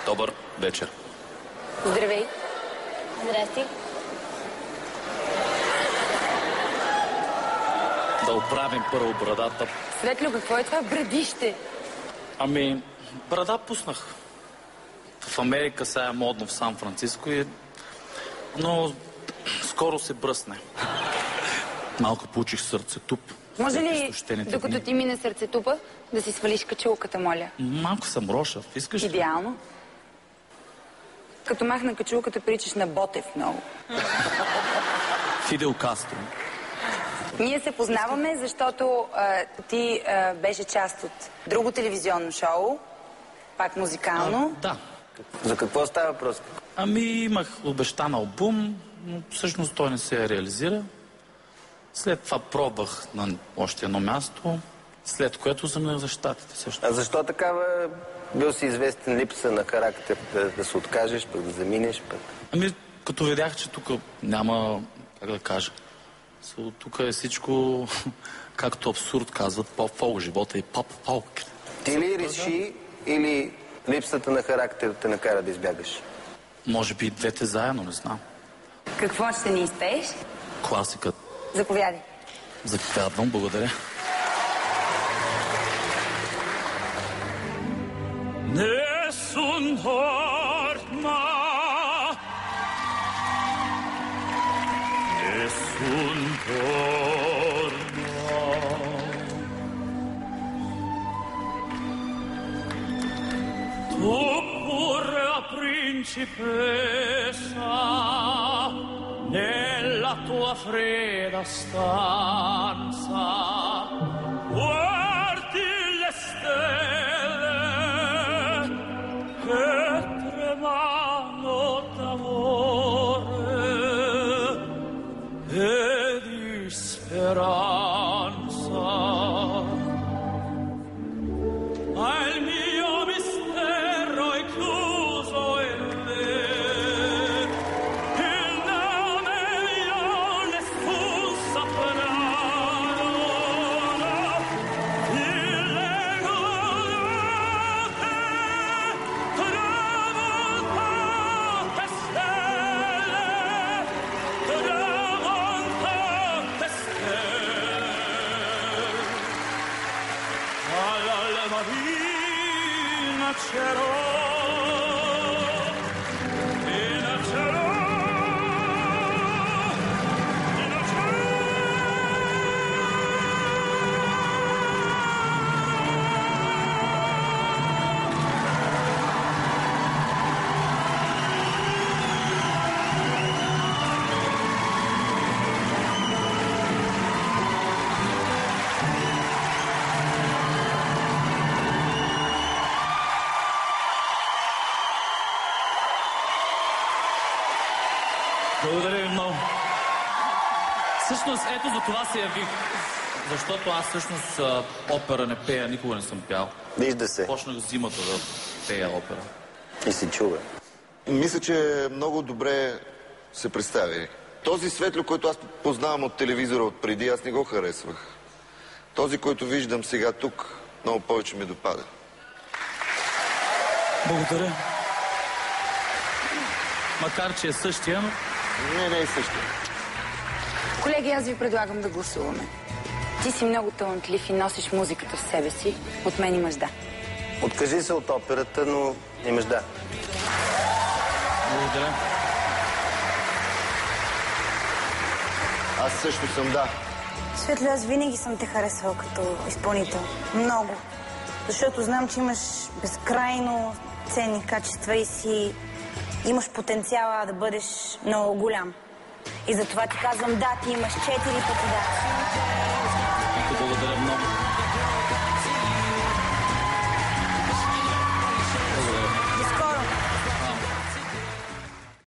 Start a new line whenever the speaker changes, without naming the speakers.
Добър вечер.
Здравей.
Здрасти.
Да оправим първо брадата.
Светло, какво е това брадище?
Ами, брада пуснах. В Америка сега е модно в Сан-Франциско но скоро се бръсне. Малко получих сърцетуп.
Може ли, докато ти мине сърцетупа, да си свалиш качулката, моля?
Малко съм рошав. Искаш ли?
Идеално. Като махна качулката, приличаш на Ботев много.
Фидел Кастро.
Ние се познаваме, защото ти беше част от друго телевизионно шоу, пак музикално.
Да.
За какво става въпрос?
Ами имах обещан албум, но всъщност той не се реализира. След това пробвах на още едно място, след което заминах за щатите също.
А защо такава бил си известен липса на характер да се откажеш, пък да заминеш? Пък?
Ами, като видях, че тук няма, как да кажа, тук е всичко, както абсурд казват, поп-фолк, живота и поп-фолк.
Ти ли реши или липсата на характер те накара да избягаш?
Може би и двете заедно, не знам.
Какво ще ни изпееш?
Класикът.
Заповядай.
Заповядвам, благодаря. Nessun hort ma Nessun torna Tu pure principessa nella tua fredda stanza guardi le stelle che tremano d'amore e di speranza. Ma il mio mistero è chiuso in me, il nome io nessun saprà, il leggo te tramontate stelle, tramontate stelle, all'alba vincerò. Благодаря ви много. Всъщност, ето за това се явих. Защото аз всъщност опера не пея, никога не съм пял.
Вижда се.
Почнах зимата да пея опера.
И се чува.
Мисля, че много добре се представи. Този Светло, който аз познавам от телевизора от преди, аз не го харесвах. Този, който виждам сега тук, много повече ми допада.
Благодаря. Макар, че е същия, но...
Не е същия.
Колеги, аз ви предлагам да гласуваме. Ти си много талантлив и носиш музиката в себе си. От мен имаш да.
Откажи се от операта, но имаш да.
Благодаря.
Аз също съм да.
Светло, аз винаги съм те харесвал като изпълнител. Много. Защото знам, че имаш безкрайно ценни качества и си имаш потенциала да бъдеш много голям. И затова ти казвам да, ти имаш 4 пъти да.